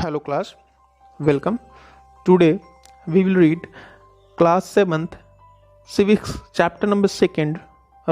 Hello class, welcome. Today we will read class 7th civics chapter number 2nd,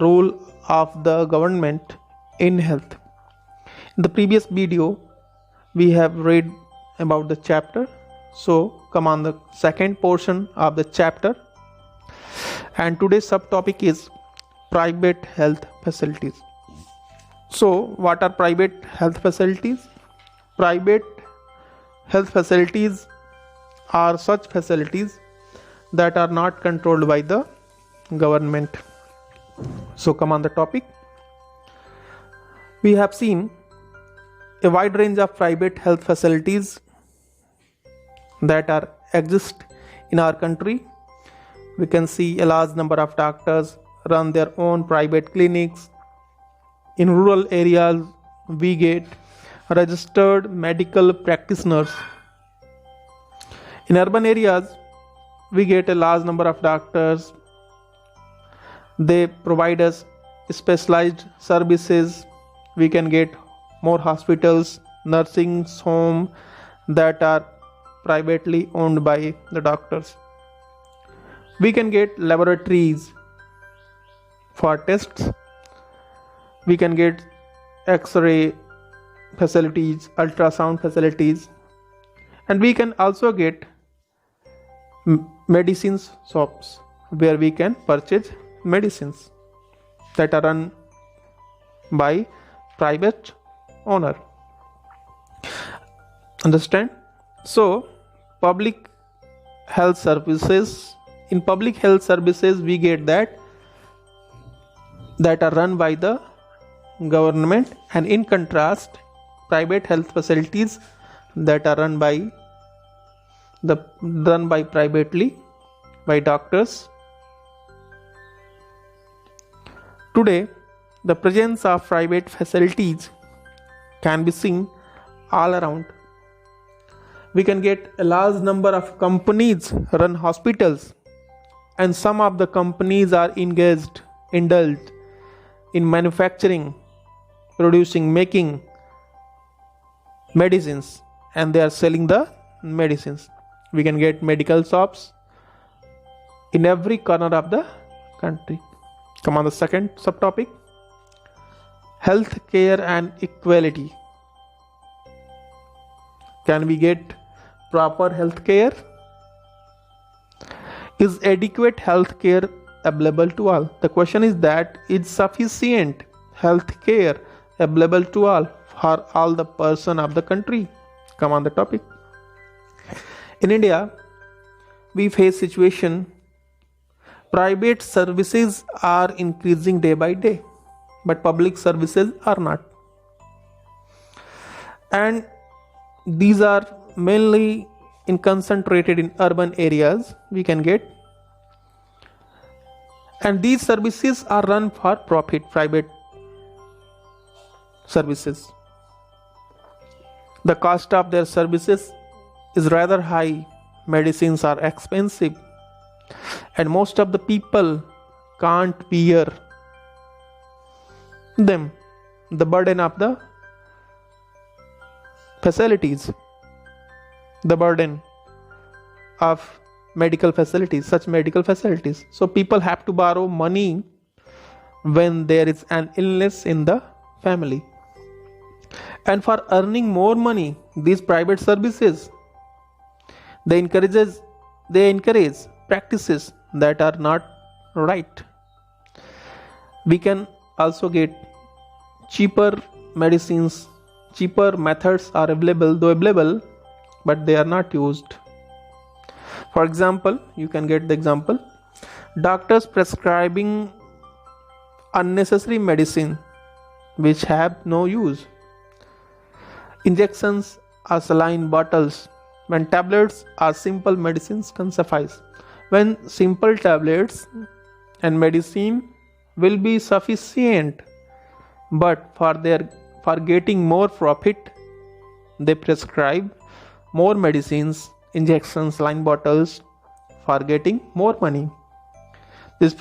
role of the government in health. In the previous video we have read about the chapter, so come on the second portion of the chapter, and today's subtopic is private health facilities. So what are private health facilities? Private health facilities are such facilities that are not controlled by the government. So come on the topic. We have seen a wide range of private health facilities that are exist in our country. We can see a large number of doctors run their own private clinics. In rural areas we get registered medical practitioners. In urban areas we get a large number of doctors. They provide us specialized services. We can get more hospitals, nursing homes that are privately owned by the doctors. We can get laboratories for tests. We can get X-ray facilities, ultrasound facilities, and we can also get medicines shops where we can purchase medicines that are run by private owner. Understand? So public health services, in public health services we get that are run by the government, and in contrast private health facilities that are run by privately by doctors. Today the presence of private facilities can be seen all around. We can get a large number of companies run hospitals, and some of the companies are indulged in manufacturing, producing, making medicines, and they are selling the medicines. We can get medical shops in every corner of the country. Come on the second subtopic, health care and equality. Can we get proper health care? Is adequate health care available to all? The question is that, is sufficient health care available to all for all the person of the country? Come on the topic. In India we face situation private services are increasing day by day, but public services are not, and these are mainly concentrated in urban areas. We can get, and these services are run for profit. Private services, the cost of their services is rather high. Medicines are expensive, and most of the people can't bear them, the burden of the facilities, the burden of medical facilities, such medical facilities. So people have to borrow money when there is an illness in the family, and for earning more money, these private services, they encourage practices that are not right. We can also get cheaper medicines. Cheaper methods are available, but they are not used. For example, you can get the example, doctors prescribing unnecessary medicine which have no use. Injections are saline bottles when tablets or simple medicines can suffice. When simple tablets and medicine will be sufficient, but for getting more profit, they prescribe more medicines, injections, saline bottles for getting more money. This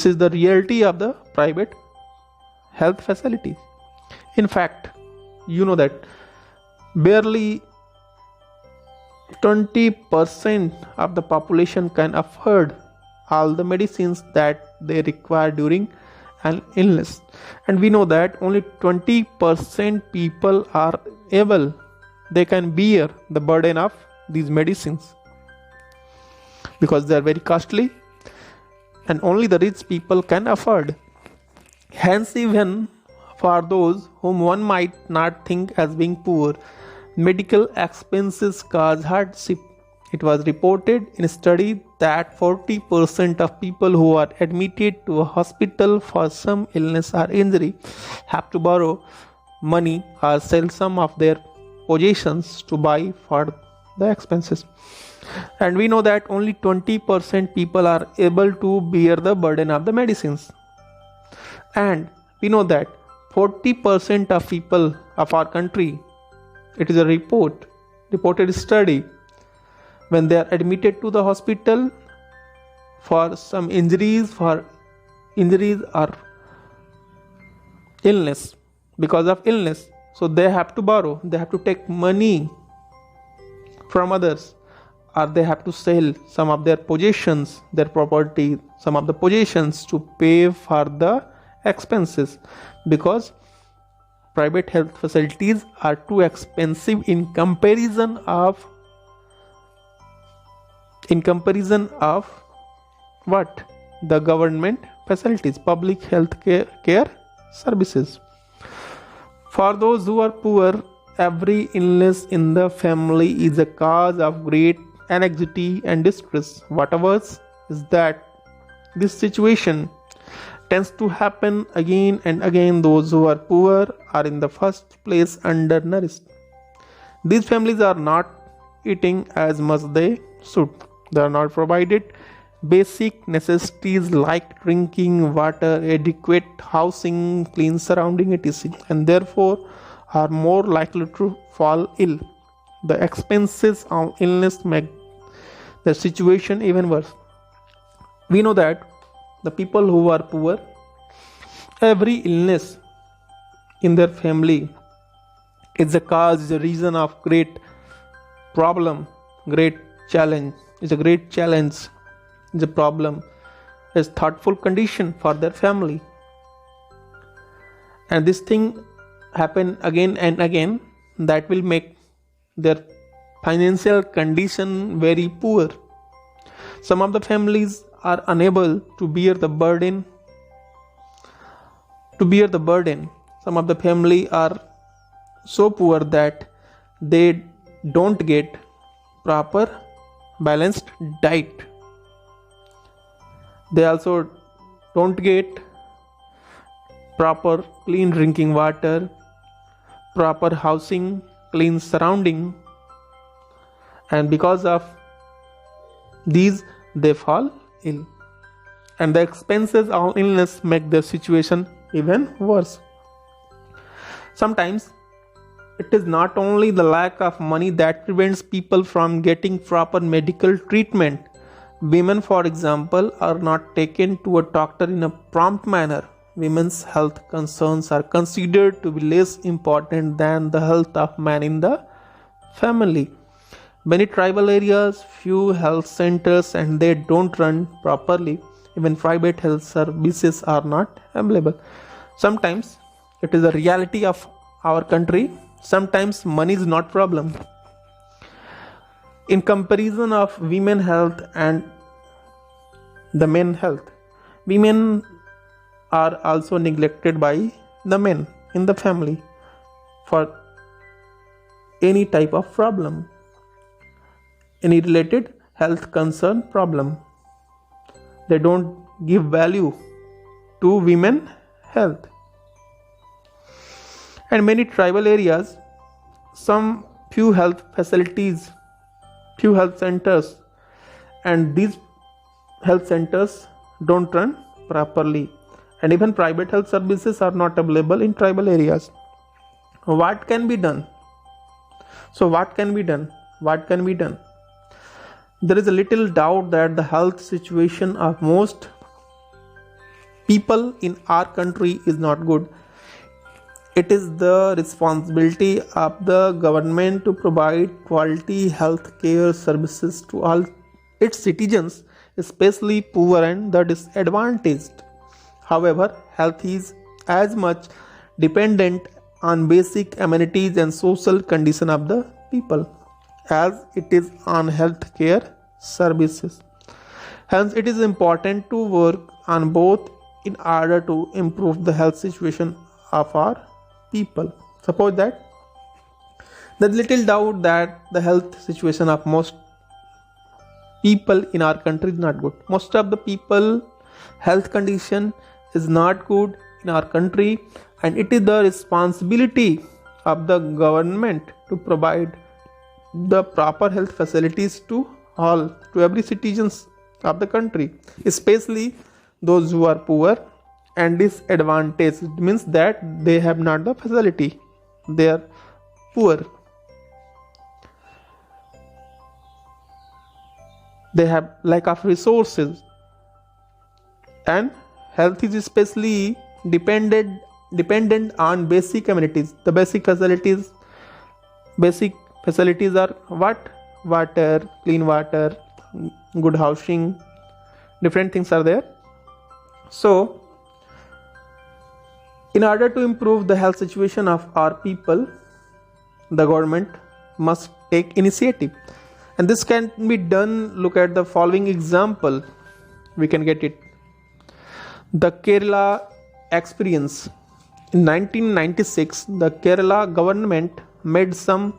is the reality of the private health facilities. In fact, you know that barely 20% of the population can afford all the medicines that they require during an illness. And we know that only 20% people are able, they can bear the burden of these medicines because they are very costly and only the rich people can afford. Hence, even for those whom one might not think as being poor, medical expenses cause hardship. It was reported in a study that 40% of people who are admitted to a hospital for some illness or injury have to borrow money or sell some of their possessions to buy for the expenses. And we know that only 20% people are able to bear the burden of the medicines. And we know that 40% of people of our country, it is a reported study, when they are admitted to the hospital for some injuries or illness, because of illness, so they have to borrow, they have to take money from others, or they have to sell some of their possessions, their property, some of the possessions to pay for the expenses, because private health facilities are too expensive in comparison of what? The government facilities, public health care services. For those who are poor, every illness in the family is a cause of great anxiety and distress. Whatever is that this situation tends to happen again and again. Those who are poor are in the first place undernourished. These families are not eating as much they should. They are not provided basic necessities like drinking water, adequate housing, clean surrounding, etc., and therefore are more likely to fall ill. The expenses of illness make the situation even worse. We know that the people who are poor, every illness in their family is a cause, is a reason of great problem, great challenge. It's a great challenge, it's a problem, it's thoughtful condition for their family. And this thing happen again and again, that will make their financial condition very poor. Some of the families are unable to bear the burden. Some of the family are so poor that they don't get proper balanced diet. They also don't get proper clean drinking water, proper housing, clean surrounding, and because of these they fall ill, and the expenses of illness make the situation even worse. Sometimes it is not only the lack of money that prevents people from getting proper medical treatment. Women, for example, are not taken to a doctor in a prompt manner. Women's health concerns are considered to be less important than the health of man in the family. Many tribal areas, few health centers, and they don't run properly. Even private health services are not available. Sometimes it is a reality of our country. Sometimes money is not problem. In comparison of women health and the men health, women are also neglected by the men in the family for any type of problem, any related health concern problem. They don't give value to women health. And many tribal areas, some few health facilities, few health centers, and these health centers don't run properly, and even private health services are not available in tribal areas. What can be done? What can be done? There is a little doubt that the health situation of most people in our country is not good. It is the responsibility of the government to provide quality health care services to all its citizens, especially poor and the disadvantaged. However, health is as much dependent on basic amenities and social condition of the people as it is on health care services. Hence, it is important to work on both in order to improve the health situation of our people. Suppose that there's little doubt that the health situation of most people in our country is not good. Most of the people health condition is not good in our country, and it is the responsibility of the government to provide the proper health facilities to every citizens of the country, especially those who are poor and disadvantaged. It means that they have not the facility, they are poor, they have lack of resources, and health is especially dependent on basic amenities. The basic facilities are what? Water, clean water, good housing, different things are there. So in order to improve the health situation of our people, the government must take initiative, and this can be done. Look at the following example, we can get it. The Kerala experience. In 1996, the Kerala government made some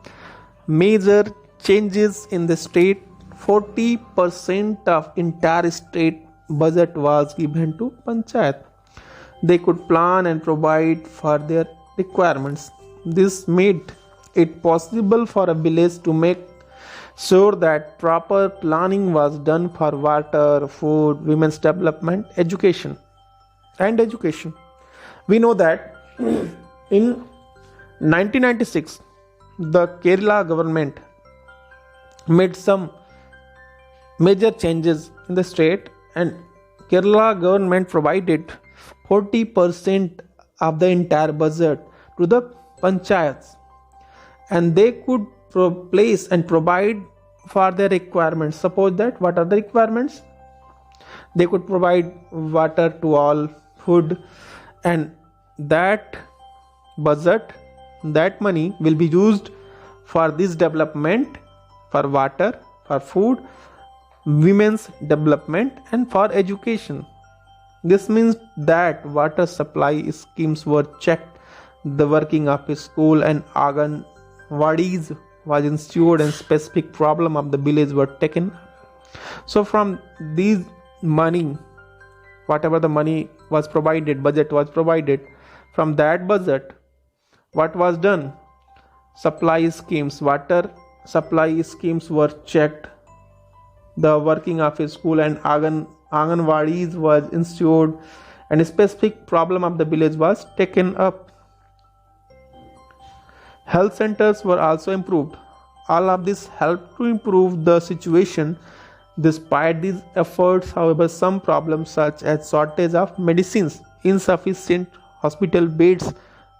major changes in the state. 40% of entire state budget was given to panchayat. They could plan and provide for their requirements. This made it possible for a village to make sure that proper planning was done for water, food, women's development, education. We know that in 1996, the Kerala government made some major changes in the state, and Kerala government provided 40% of the entire budget to the panchayats, and they could place and provide for their requirements. Suppose that what are the requirements? They could provide water to all, food, and that budget, that money will be used for this development, for water, for food, women's development, and for education. This means that water supply schemes were checked, the working of a school and Anganwadis was ensured, and specific problem of the village were taken. So from these money, whatever the money was provided, budget was provided, from that budget, what was done? Supply schemes, water supply schemes were checked, the working of a school and Anganwadis was ensured, and a specific problem of the village was taken up. Health centers were also improved. All of this helped to improve the situation. Despite these efforts, however, some problems such as shortage of medicines, insufficient hospital beds,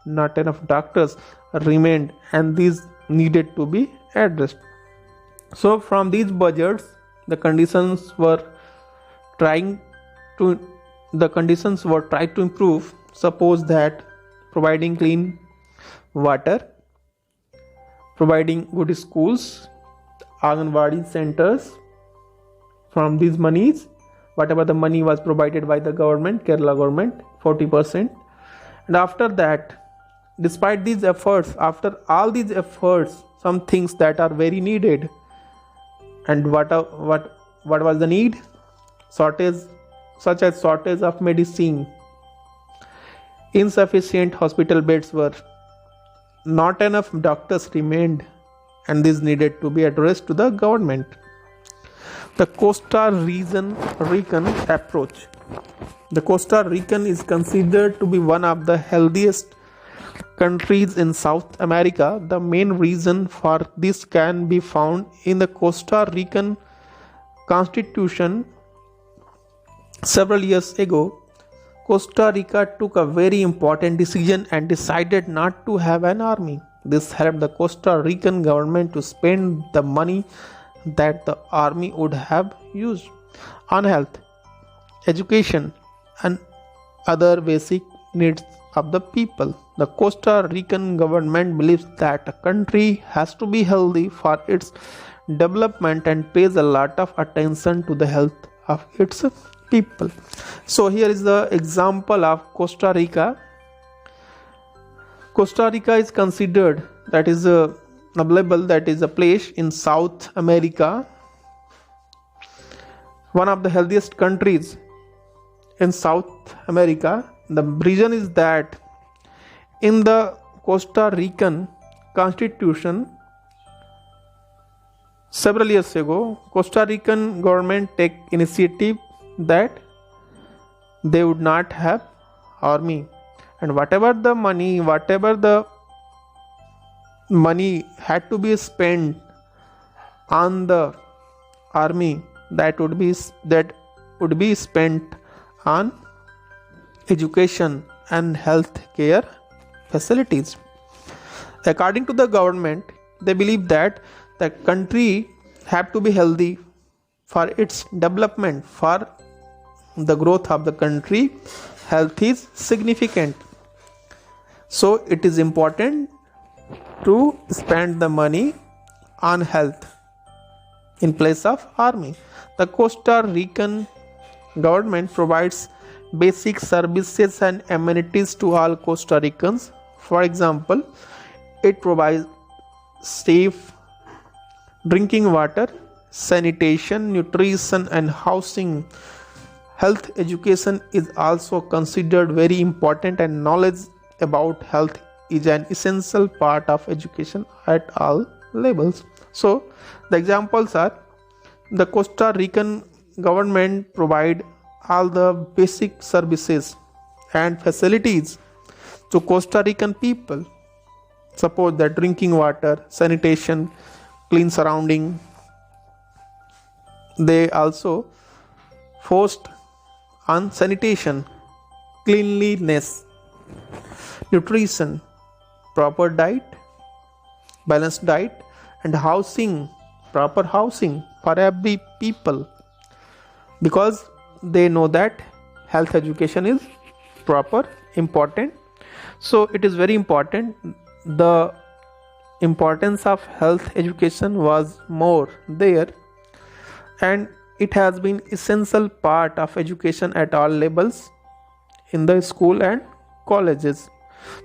not enough doctors remained, and these needed to be addressed. So from these budgets, the conditions were tried to improve. Suppose that providing clean water, providing good schools, Anganwadi centers. From these monies, whatever the money was provided by the government, Kerala government, 40%. And after that, despite these efforts, after all these efforts, some things that are very needed. And what was the need? Shortage, such as shortage of medicine, insufficient hospital beds were, not enough doctors remained, and this needed to be addressed to the government. The Costa Rican approach. The Costa Rican is considered to be one of the healthiest countries in South America. The main reason for this can be found in the Costa Rican Constitution. Several years ago, Costa Rica took a very important decision and decided not to have an army. This helped the Costa Rican government to spend the money that the army would have used on health, education, and other basic needs of the people. The Costa Rican government believes that a country has to be healthy for its development and pays a lot of attention to the health of its people. So here is the example of Costa Rica. Costa Rica is considered that is available, that is a place in South America, one of the healthiest countries in South America. The reason is that in the Costa Rican constitution several years ago, Costa Rican government take initiative that they would not have army, and whatever the money had to be spent on the army, that would be spent on education and health care facilities. According to the government, they believe that the country have to be healthy for its development, for the growth of the country. Health is significant, so it is important to spend the money on health in place of army. The Costa Rican government provides basic services and amenities to all Costa Ricans. For example, it provides safe drinking water, sanitation, nutrition, and housing. Health education is also considered very important, and knowledge about health is an essential part of education at all levels. So the examples are, the Costa Rican government provide all the basic services and facilities to Costa Rican people. Suppose that drinking water, sanitation, clean surrounding. They also forced on sanitation, cleanliness, nutrition, proper diet, balanced diet, and housing, proper housing for every people, because they know that health education is proper, important. So it is very important. The importance of health education was more there, and it has been essential part of education at all levels in the school and colleges.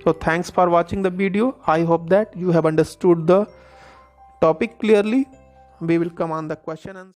So thanks for watching the video. I hope that you have understood the topic clearly. We will come on the question and